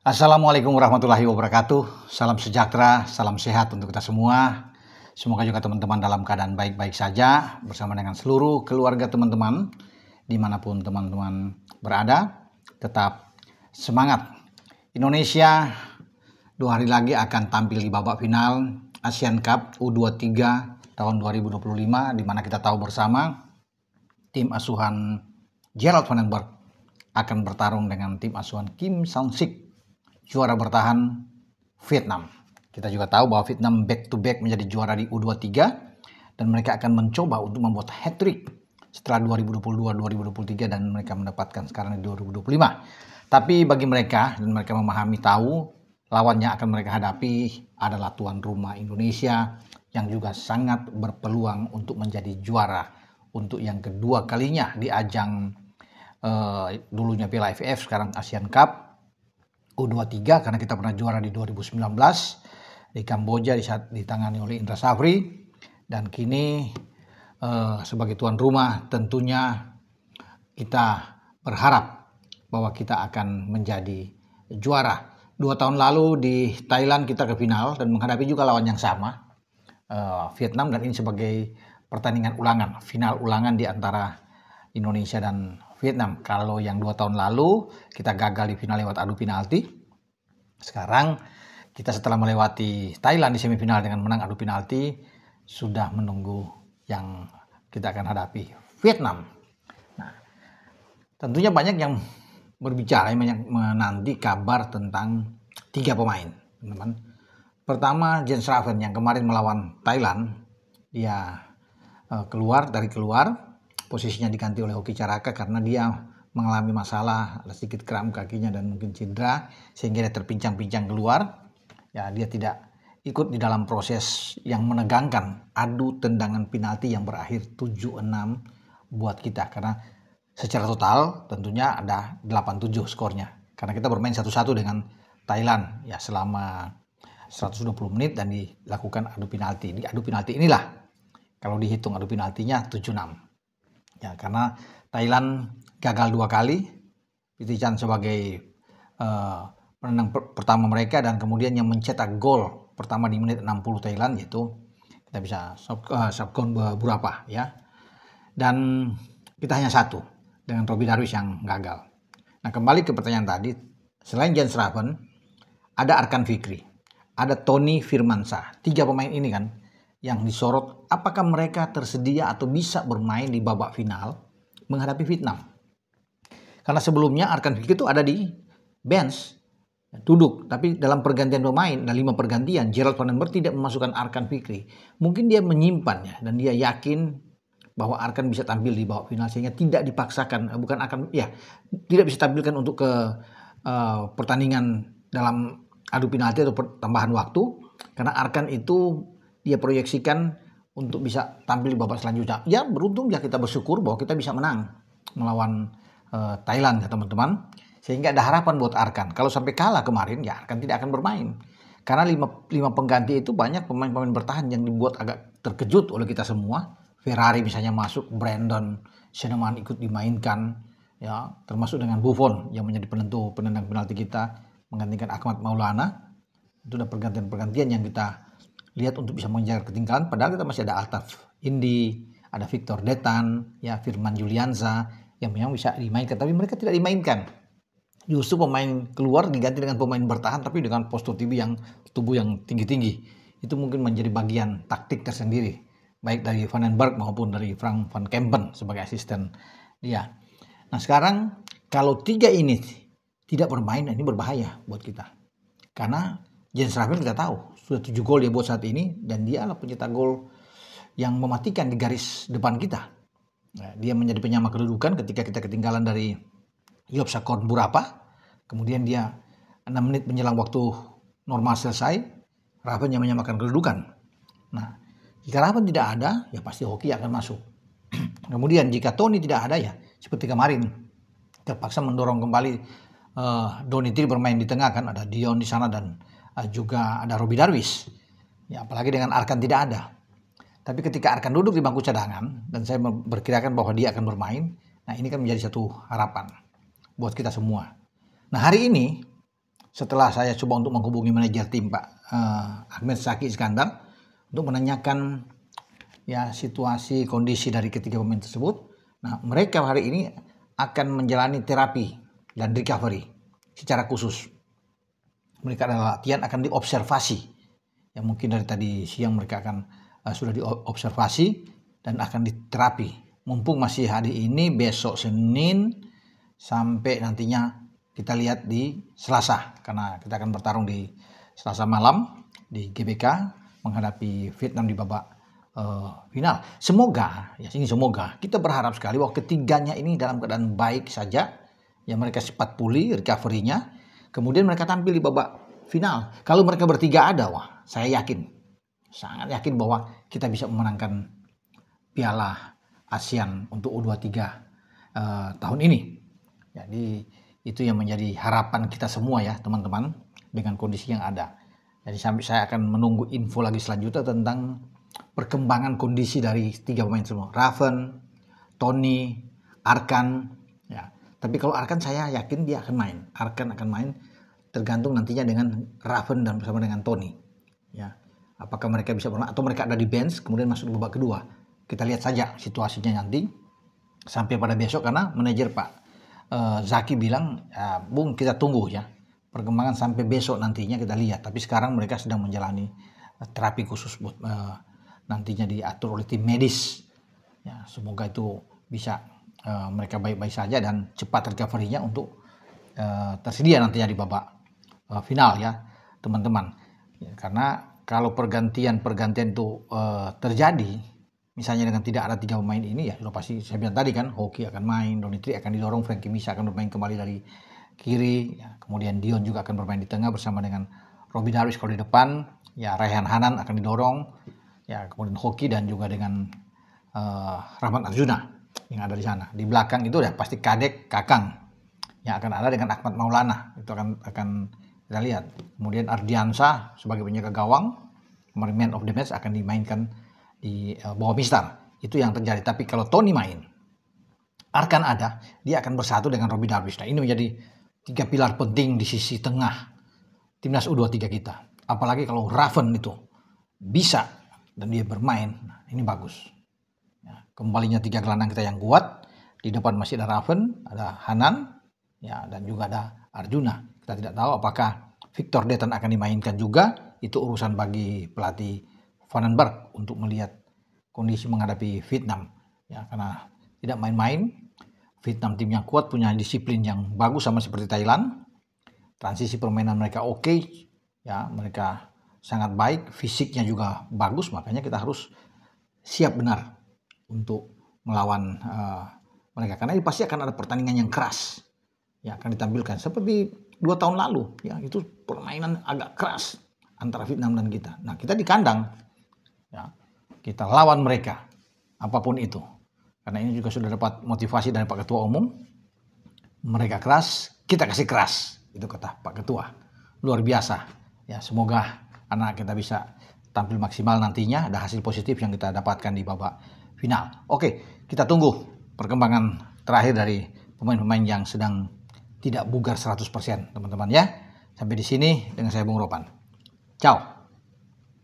Assalamualaikum warahmatullahi wabarakatuh. Salam sejahtera, salam sehat untuk kita semua. Semoga juga teman-teman dalam keadaan baik-baik saja bersama dengan seluruh keluarga teman-teman dimanapun teman-teman berada. Tetap semangat. Indonesia 2 hari lagi akan tampil di babak final Asian Cup U23 tahun 2025, di mana kita tahu bersama tim asuhan Gerald van den Berg akan bertarung dengan tim asuhan Kim Sang-sik, juara bertahan Vietnam. Kita juga tahu bahwa Vietnam back to back menjadi juara di U23 dan mereka akan mencoba untuk membuat hat-trick setelah 2022-2023 dan mereka mendapatkan sekarang di 2025. Tapi bagi mereka, dan mereka memahami tahu lawan yang akan mereka hadapi adalah tuan rumah Indonesia yang juga sangat berpeluang untuk menjadi juara untuk yang kedua kalinya di ajang dulunya Piala AFF, sekarang Asian Cup U23, karena kita pernah juara di 2019 di Kamboja ditangani oleh Indra Safri, dan kini sebagai tuan rumah tentunya kita berharap bahwa kita akan menjadi juara. 2 tahun lalu di Thailand kita ke final dan menghadapi juga lawan yang sama, Vietnam, dan ini sebagai pertandingan ulangan, final ulangan di antara Indonesia dan Vietnam. Kalau yang 2 tahun lalu kita gagal di final lewat adu penalti, sekarang kita setelah melewati Thailand di semifinal dengan menang adu penalti, sudah menunggu yang kita akan hadapi, Vietnam. Nah, tentunya banyak yang berbicara, banyak menanti kabar tentang 3 pemain, teman-teman. Pertama, Jens Raven yang kemarin melawan Thailand, dia keluar, posisinya diganti oleh Hoki Caraka karena dia mengalami masalah, ada sedikit kram kakinya dan mungkin cedera sehingga dia terpincang-pincang keluar. Ya, dia tidak ikut di dalam proses yang menegangkan adu tendangan penalti yang berakhir 7-6 buat kita, karena secara total tentunya ada 8-7 skornya karena kita bermain 1-1 dengan Thailand ya selama 120 menit dan dilakukan adu penalti. Di adu penalti inilah kalau dihitung adu penaltinya 7-6. Ya, karena Thailand gagal 2 kali, Piti Chan sebagai penendang pertama mereka, dan kemudian yang mencetak gol pertama di menit 60 Thailand yaitu kita bisa Sopkon Burapha ya. Dan kita hanya 1 dengan Robby Darwish yang gagal. Nah, kembali ke pertanyaan tadi, selain Jens Raven ada Arkan Fikri, ada Tony Firmansyah. 3 pemain ini kan yang disorot, apakah mereka tersedia atau bisa bermain di babak final menghadapi Vietnam. Karena sebelumnya Arkan Fikri itu ada di bench, duduk, tapi dalam pergantian pemain, ada 5 pergantian, Gerald van den Berg tidak memasukkan Arkan Fikri. Mungkin dia menyimpannya dan dia yakin bahwa Arkan bisa tampil di babak final sehingga tidak dipaksakan, tidak bisa tampilkan untuk ke pertandingan dalam adu penalti atau tambahan waktu, karena Arkan itu dia proyeksikan untuk bisa tampil di babak selanjutnya. Ya, beruntung ya, kita bersyukur bahwa kita bisa menang melawan Thailand ya teman-teman. Sehingga ada harapan buat Arkan. Kalau sampai kalah kemarin ya Arkan tidak akan bermain. Karena 5 pengganti itu banyak pemain-pemain bertahan yang dibuat agak terkejut oleh kita semua. Ferrari misalnya masuk, Brandon Sheneman ikut dimainkan, ya, termasuk dengan Buffon yang menjadi penentu penendang penalti kita menggantikan Ahmad Maulana. Itu ada pergantian-pergantian yang kita lihat untuk bisa mengejar ketinggalan, padahal kita masih ada Altaf Indi, ada Victor Detan, ya, Firman Julianza yang memang bisa dimainkan, tapi mereka tidak dimainkan. Justru pemain keluar diganti dengan pemain bertahan tapi dengan postur tubuh yang tinggi-tinggi. Itu mungkin menjadi bagian taktik tersendiri, baik dari Van den Berg maupun dari Frank van Kempen sebagai asisten dia. Nah, sekarang kalau 3 ini tidak bermain, ini berbahaya buat kita. Karena Jens Raven kita tahu sudah 7 gol dia buat saat ini, dan dia adalah pencetak gol yang mematikan di garis depan kita. Nah, dia menjadi penyama kedudukan ketika kita ketinggalan dari Sopkon Burapha. Kemudian dia 6 menit menjelang waktu normal selesai, Raven yang menyamakan kedudukan. Nah, jika Raven tidak ada, ya pasti Hoki akan masuk. Kemudian jika Tony tidak ada, ya seperti kemarin terpaksa mendorong kembali Donitri bermain di tengah kan, ada Dion di sana dan juga ada Robby Darwish. Ya, apalagi dengan Arkan tidak ada. Tapi ketika Arkan duduk di bangku cadangan dan saya memperkirakan bahwa dia akan bermain, nah ini kan menjadi satu harapan buat kita semua. Nah, hari ini setelah saya coba untuk menghubungi manajer tim Pak Ahmed Zaki Iskandar untuk menanyakan ya situasi kondisi dari ketiga pemain tersebut. Nah, mereka hari ini akan menjalani terapi dan recovery secara khusus. Mereka adalah latihan akan diobservasi. Ya mungkin dari tadi siang mereka akan sudah diobservasi dan akan diterapi. Mumpung masih hari ini, besok Senin sampai nantinya kita lihat di Selasa, karena kita akan bertarung di Selasa malam di GBK menghadapi Vietnam di babak final. Semoga kita berharap sekali bahwa ketiganya ini dalam keadaan baik saja, ya mereka cepat pulih recovery-nya, kemudian mereka tampil di babak final. Kalau mereka bertiga ada, wah saya sangat yakin bahwa kita bisa memenangkan Piala ASEAN untuk U23 tahun ini. Jadi itu yang menjadi harapan kita semua ya teman-teman dengan kondisi yang ada. Jadi sampai saya akan menunggu info lagi selanjutnya tentang perkembangan kondisi dari tiga pemain semua. Raven, Tony, Arkan. Ya. Tapi kalau Arkan saya yakin dia akan main. Arkan akan main tergantung nantinya dengan Raven dan bersama dengan Tony. Ya. Apakah mereka bisa bermain atau mereka ada di bench kemudian masuk di babak kedua. Kita lihat saja situasinya nanti sampai pada besok karena manajer Pak Zaki bilang, Bung kita tunggu ya perkembangan sampai besok nantinya kita lihat. Tapi sekarang mereka sedang menjalani terapi khusus buat nantinya diatur oleh tim medis. Ya, semoga itu bisa mereka baik-baik saja dan cepat recovery-nya untuk tersedia nantinya di babak final ya teman-teman. Ya, karena kalau pergantian itu terjadi, misalnya dengan tidak ada tiga pemain ini ya sudah pasti saya bilang tadi kan, Hoki akan main, Donitri akan didorong, Frankie Misa akan bermain kembali dari kiri, ya, kemudian Dion juga akan bermain di tengah bersama dengan Robby Darwish kalau di depan, ya Raihan Hanan akan didorong, ya kemudian Hoki dan juga dengan Rahmat Arjuna yang ada di sana. Di belakang itu udah pasti Kadek, Kakang yang akan ada dengan Ahmad Maulana, itu akan kita lihat. Kemudian Ardiansa sebagai penjaga gawang, man of the match akan dimainkan di bawah Mister. Itu yang terjadi. Tapi kalau Tony main, Arkan ada, dia akan bersatu dengan Robby Darwish. Nah ini menjadi tiga pilar penting di sisi tengah timnas U23 kita. Apalagi kalau Raven itu bisa dan dia bermain, nah, ini bagus. Ya, kembalinya tiga gelandang kita yang kuat. Di depan masih ada Raven, ada Hanan, ya dan juga ada Arjuna. Kita tidak tahu apakah Victor Detan akan dimainkan juga. Itu urusan bagi pelatih Vandenberg untuk melihat kondisi menghadapi Vietnam. Ya, karena tidak main-main. Vietnam tim yang kuat, punya disiplin yang bagus sama seperti Thailand. Transisi permainan mereka oke. Ya, mereka sangat baik, fisiknya juga bagus, makanya kita harus siap benar untuk melawan mereka. Karena ini pasti akan ada pertandingan yang keras. Ya, akan ditampilkan seperti 2 tahun lalu. Ya, itu permainan agak keras antara Vietnam dan kita. Nah, kita di kandang. Ya, kita lawan mereka apapun itu, karena ini juga sudah dapat motivasi dari Pak Ketua Umum. Mereka keras, kita kasih keras, itu kata Pak Ketua. Luar biasa ya, semoga anak kita bisa tampil maksimal nantinya, ada hasil positif yang kita dapatkan di babak final. Oke, kita tunggu perkembangan terakhir dari pemain-pemain yang sedang tidak bugar 100% teman-teman ya. Sampai di sini dengan saya Bung Ropan. Ciao.